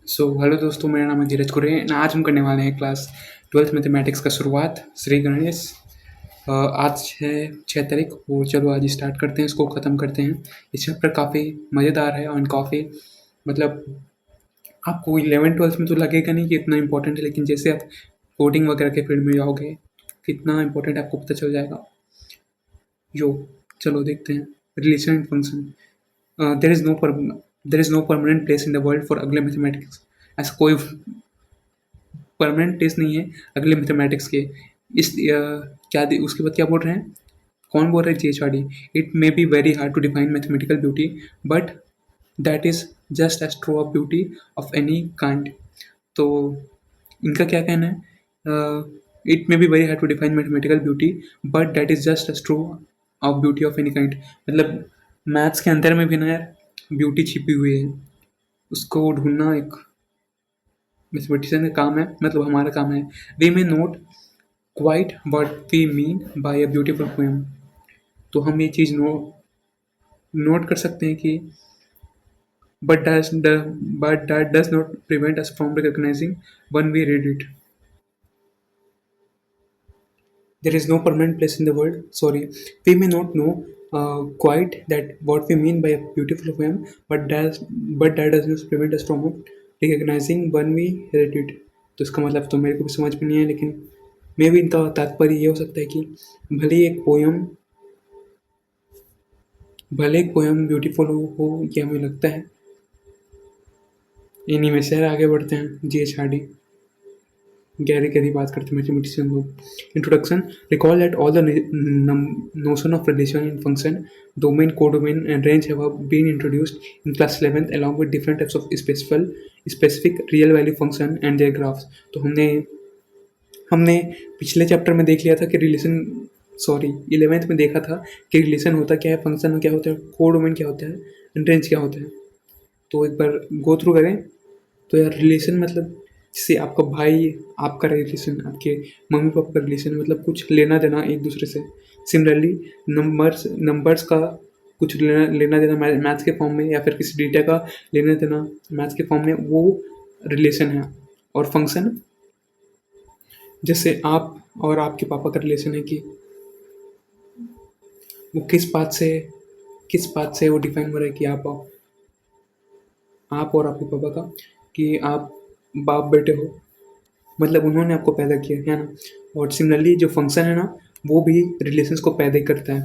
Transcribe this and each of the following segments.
Hello दोस्तों, मेरा नाम है धीरज कुरे। आज हम करने वाले हैं क्लास 12th मैथमेटिक्स का शुरुआत श्री गणेश। आज है 6 तारीख और चलो आज स्टार्ट करते हैं, इसको ख़त्म करते हैं। ये चैप्टर काफ़ी मज़ेदार है और काफ़ी मतलब आपको 11th 12th में तो लगेगा नहीं कि इतना इंपॉर्टेंट है, लेकिन जैसे आप कोडिंग वगैरह के फील्ड में जाओगे कितना इंपॉर्टेंट आपको पता चल जाएगा। चलो देखते हैं। Relation and function. There is no permanent place in the world for ugly mathematics. ऐसा कोई परमानेंट टेस्ट नहीं है अगले मैथमेटिक्स के। उसके बाद क्या बोल रहे हैं, कौन बोल रहे हैं? GHRD। It may be very hard to define mathematical beauty but that is just as true of beauty of any kind. तो इनका क्या कहना है? It may be very hard to define mathematical beauty but that is just as true of beauty of any kind. मतलब maths के अंदर में भी ना यार ब्यूटी छिपी हुई है, उसको ढूंढना एक मैथमेटिशियन का काम है, मतलब हमारा काम है। We may not quite what we mean by a beautiful poem. तो हम ये चीज़ नोट कर सकते हैं कि but that does not prevent us from recognizing when we read it. There is no permanent place in the world. Sorry, we may not know quite that what we mean by a beautiful poem, but that does not prevent us from recognizing when we read it. तो इसका मतलब तो मेरे को भी समझ में नहीं है, लेकिन मे भी इनका तात्पर्य ये हो सकता है कि भले ही एक पोयम ब्यूटीफुल हो ये हमें लगता है। इन्हीं में से आगे बढ़ते हैं। GHRD गहरी गहरी बात करते हैं मैथमेटिशियन लोग। Introduction. Recall that all the notion of relation and function, domain, codomain and range have been introduced in class 11th along with different types of specific real value function and their graphs. तो हमने पिछले chapter में देख लिया था कि 11th में देखा था कि रिलेशन होता क्या है, फंक्शन क्या होता है, कोडोमेन क्या होता है एंड रेंज क्या होता है। तो एक बार गो थ्रू करें। तो यार रिलेशन मतलब जैसे आपका भाई, आपका रिलेशन, आपके मम्मी पापा का रिलेशन, मतलब कुछ लेना देना एक दूसरे से। सिमिलरली नंबर्स का कुछ लेना देना मैथ्स के फॉर्म में, या फिर किसी डेटा का लेना देना मैथ्स के फॉर्म में, वो रिलेशन है। और फंक्शन जैसे आप और आपके पापा का रिलेशन है कि वो किस बात से वो डिफाइन हो रहा है कि आप और आपके पापा का, कि आप बाप बेटे हो, मतलब उन्होंने आपको पैदा किया है ना। और सिमिलरली जो फंक्शन है ना, वो भी रिलेशंस को पैदा करता है।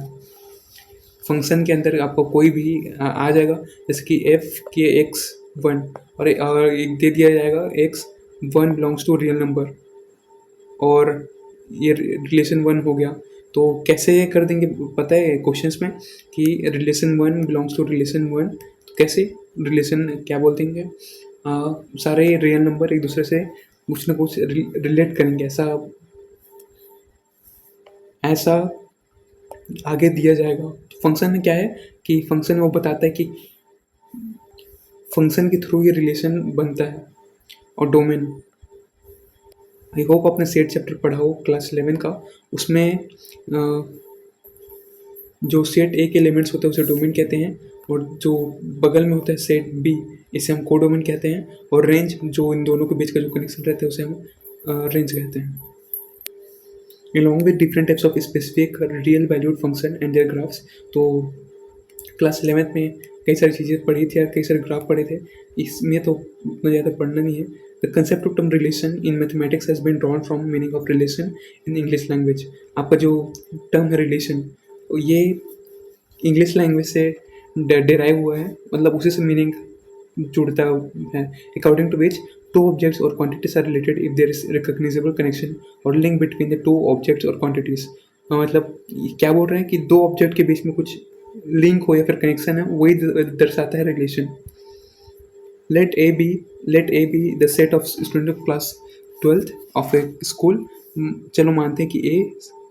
फंक्शन के अंदर आपको कोई भी आ जाएगा, जैसे कि f के x1 और एक दे दिया जाएगा x1 belongs to real number, और ये रिलेशन 1 हो गया। तो कैसे कर देंगे पता है क्वेश्चंस में कि रिलेशन 1 बिलोंग्स टू रिलेशन 1। तो कैसे रिलेशन क्या बोल देंगे? सारे रियल नंबर एक दूसरे से कुछ ना कुछ रिलेट करेंगे, ऐसा आगे दिया जाएगा। तो फंक्शन में क्या है कि फंक्शन में वो बताता है कि फंक्शन के थ्रू ये रिलेशन बनता है। और डोमेन, आई होप आपने सेट चैप्टर पढ़ा हो क्लास 11 का। उसमें जो सेट ए के एलिमेंट्स होते हैं उसे डोमेन कहते हैं, और जो बगल में होता है सेट बी, इसे हम कोडोमेन कहते हैं। और रेंज, जो इन दोनों के बीच का जो कनेक्शन रहता है उसे हम रेंज कहते हैं। along with different types of specific real valued function and their graphs। तो क्लास 11th में कई सारी चीज़ें पढ़ी थी, कई सारे ग्राफ पढ़े थे, इसमें तो उतना ज़्यादा पढ़ना नहीं है। The concept of term relation in mathematics has been drawn from meaning of relation in English language. आपका जो टर्म है रिलेशन, ये इंग्लिश लैंग्वेज से डिराइव हुआ है, मतलब उसी से मीनिंग जुड़ता है। According to which two objects or quantities are related if there is recognizable connection or link between the two objects or quantities। मतलब क्या बोल रहे हैं कि दो ऑब्जेक्ट के बीच में कुछ लिंक हो या फिर कनेक्शन है, वही दर्शाता है relation. Let A be the set of student of class 12th of a school. चलो मानते हैं कि ए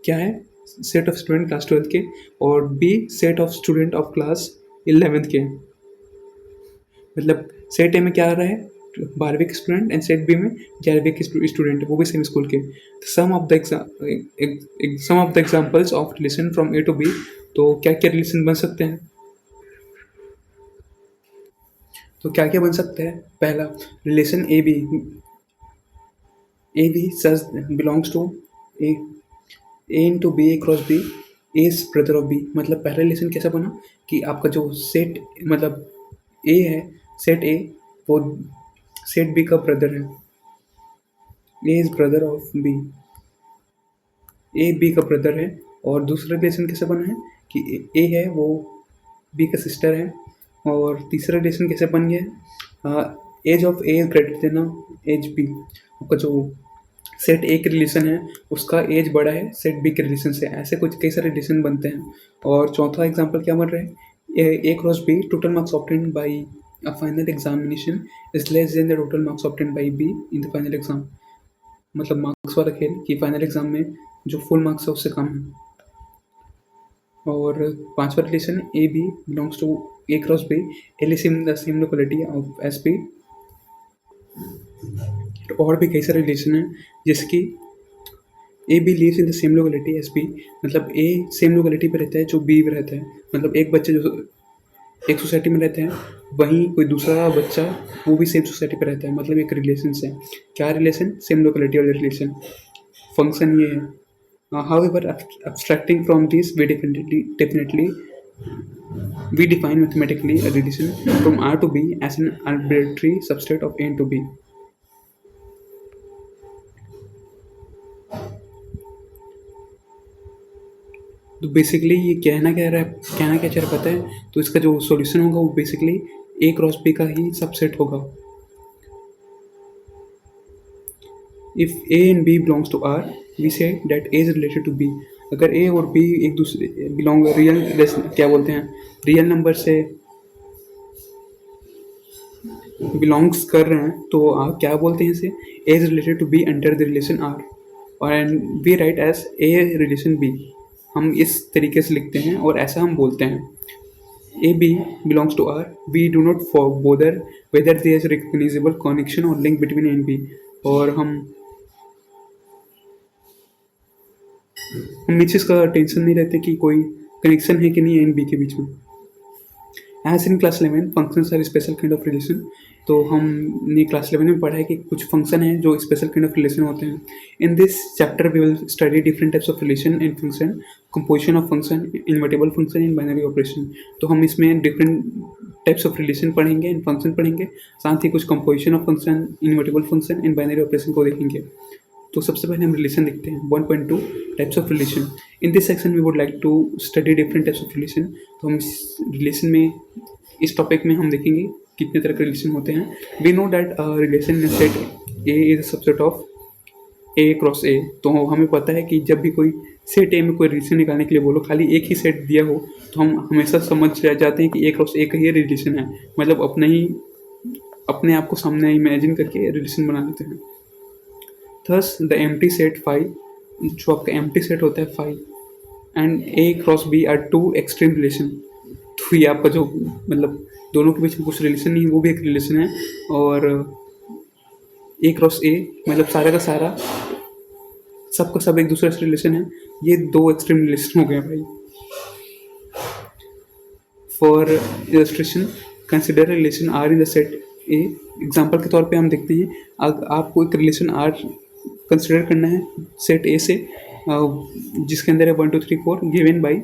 क्या है, set of student class 12th के, और B set of student of class 11th के। मतलब सेट ए में क्या आ रहा है, 12वीं के स्टूडेंट, एंड सेट बी में 11वीं के स्टूडेंट, वो भी सेम स्कूल के। Some of the examples of relation from A to B. तो क्या क्या रिलेशन बन सकते हैं? तो क्या क्या बन सकता है? पहला, relation A B such belongs to A into B cross B is brother of B. मतलब पहला रिलेशन कैसा बना कि आपका जो सेट मतलब ए है, सेट ए वो सेट बी का ब्रदर है, A is brother of B, A B का ब्रदर है। और दूसरा रिलेशन कैसे बना है कि ए है वो बी का सिस्टर है। और तीसरा रिलेशन कैसे बन गया है, age of A is greater than age B. आपका जो सेट ए के रिलेशन है उसका एज बड़ा है सेट बी के रिलेशन से। ऐसे कुछ कई सारे रिलेशन बनते हैं। और चौथा एग्जांपल क्या बन रहा है, A cross B total marks obtained by a final examination is less than the total marks obtained by B in the final exam. मतलब मार्क्स वाला खेल कि फाइनल एग्जाम में जो फुल मार्क्स है उससे कम है। और पांचवा relation A B belongs to A cross B, L is in the same locality as B बी। और भी कई सारे रिलेशन हैं जिसकी A B lives in the same locality as B. मतलब ए सेम लोकेलिटी पे रहता है जो बी पे रहता है। मतलब एक बच्चे जो एक सोसाइटी में रहते हैं वहीं कोई दूसरा बच्चा वो भी सेम सोसाइटी पे रहता है। मतलब एक रिलेशन से क्या रिलेशन, सेम लोकेलिटी वाले रिलेशन। फंक्शन ये है। However, abstracting from this, we definitely we define mathematically a relation from R to B as an arbitrary subset of A to B. तो बेसिकली ये कहना क्या चाह रहा पता है? तो इसका जो सॉल्यूशन होगा वो बेसिकली ए क्रॉस बी का ही सबसेट होगा। If A and B belongs to R we say that A is related to B. अगर ए और बी एक दूसरे बिलोंग क्या बोलते हैं रियल नंबर से बिलोंग्स कर रहे हैं तो आप क्या बोलते हैं इसे, A is related to B under the relation R or and B write as A relation B. हम इस तरीके से लिखते हैं और ऐसा हम बोलते हैं A B belongs to R we do not bother whether there is recognisable connection or link between A and B. और हम इस चीज़ का टेंशन नहीं रहते कि कोई कनेक्शन है कि नहीं ए एंड बी के बीच में। As in class 11 functions are special kind of relation. तो हमने क्लास 11 में पढ़ा है कि कुछ फंक्शन हैं जो स्पेशल काइंड ऑफ रिलेशन होते हैं। In this chapter we will study different types of relation in function, composition of function, invertible function in binary operation. तो हम इसमें डिफरेंट टाइप्स ऑफ रिलेशन पढ़ेंगे, इन फंक्शन पढ़ेंगे, साथ ही कुछ composition of function, invertible function, in binary operation को देखेंगे। तो सबसे पहले हम रिलेशन देखते हैं 1.2 types of relation. In this section we would like to study different types of relation. तो हम इस रिलेशन में इस टॉपिक में हम देखेंगे कितने तरह के रिलेशन होते हैं। We know that relation in set A is subset of A cross A. तो हमें पता है कि जब भी कोई सेट ए में कोई रिलेशन निकालने के लिए बोलो, खाली एक ही सेट दिया हो तो हम हमेशा समझ जाते हैं कि ए क्रॉस ए का ही रिलेशन है। मतलब अपने आप को सामने इमेजिन करके रिलेशन बना लेते हैं। Thus the empty set phi, जो आपका empty set होता है phi and A cross B are two extreme relation। तो ये आपका जो मतलब दोनों के बीच में कुछ रिलेशन नहीं है वो भी एक रिलेशन है। और A क्रॉस A मतलब सारा का सारा सबका सब एक दूसरे से रिलेशन है। ये दो एक्सट्रीम रिलेशन हो गए भाई। For illustration consider relation R in the set A. Example के तौर पे हम देखते हैं आपको एक रिलेशन आर कंसिडर करना है सेट ए से जिसके अंदर है 1 2 3 4 given by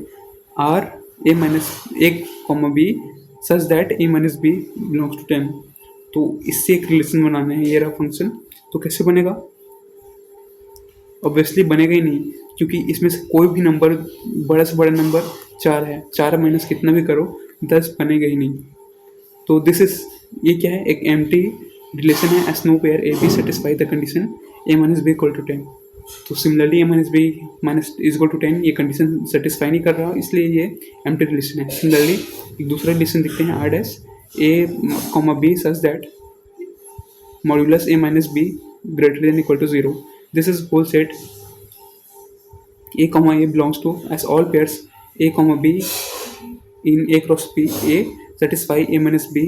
R A minus A comma B such that A minus B belongs to 10। तो इससे एक रिलेशन बनाना है। ये रहा फंक्शन। तो कैसे बनेगा? ऑब्वियसली बनेगा ही नहीं क्योंकि इसमें से कोई भी नंबर बड़ा से बड़ा नंबर 4 है। 4 माइनस कितना भी करो 10 बनेगा ही नहीं। तो ये क्या है, एक एम्प्टी रिलेशन है as no pair A B satisfy the condition A minus B equal to 10। तो similarly A minus B minus is equal to 10 ये कंडीशन सेटिस्फाई नहीं कर रहा, इसलिए ये एम्प्टी रिलेशन है। सिमिलरली एक दूसरा रिलेशन दिखते हैं R dash A comma B such that modulus A minus B greater than equal to 0। This is whole set a comma a belongs to as all pairs a comma b in a cross b a satisfy a minus b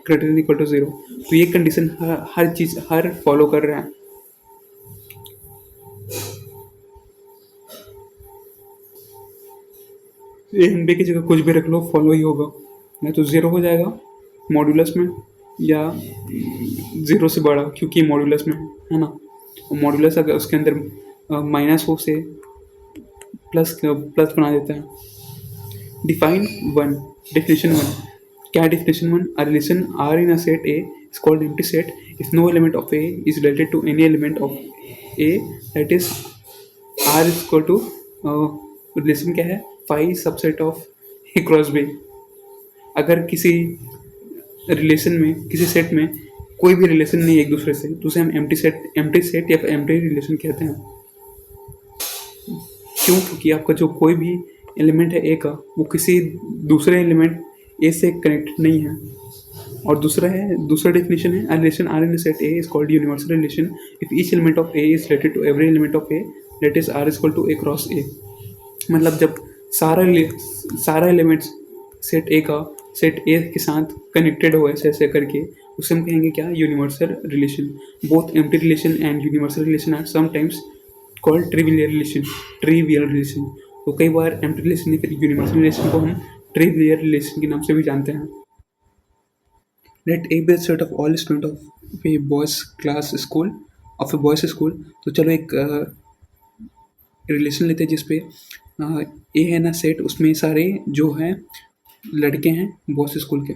greater than equal to 0। तो ये condition हर चीज हर follow कर रहा है। ए and B की जगह कुछ भी रख लो फॉलो ही होगा, नहीं तो 0 हो जाएगा मॉड्यूलस में या 0 से बड़ा, क्योंकि मॉड्यूलस में है ना। मॉड्यूलस अगर उसके अंदर माइनस हो से प्लस प्लस बना देता है। डिफाइन वन, डेफिनेशन वन, क्या है definition one? A relation R in a set A is called empty set if no element of A is related to any element of A, that is R is equal to, relation क्या है? Phi subset of A cross B. अगर किसी relation में, किसी set में कोई भी relation नहीं है एक दूसरे से, तो उसे हम एम्प्टी सेट या फिर एम्प्टी रिलेशन कहते हैं। क्यों? क्योंकि आपका जो कोई भी एलिमेंट है ए का, वो किसी दूसरे एलिमेंट ए से कनेक्टेड नहीं है। और दूसरा डेफिनेशन है, relation R in set A is called universal relation if each element of A is related to every element of A, that is R is equal to A cross A. मतलब जब सारा elements set ए का set ए के साथ connected हो ऐसे ऐसे करके, उसे हम कहेंगे क्या? Universal relation. Both empty relation and universal relation are sometimes called trivial relation. तो कई बार एम्प्टी रिलेशन या फिर यूनिवर्सल रिलेशन को हम ट्रिवियल रिलेशन के नाम से भी जानते हैं। Let A be set of all student of a boys class school, of a boys school. तो चलो एक रिलेशन लेते हैं जिसपे ए है ना सेट, उसमें सारे जो हैं लड़के हैं बॉयज स्कूल के।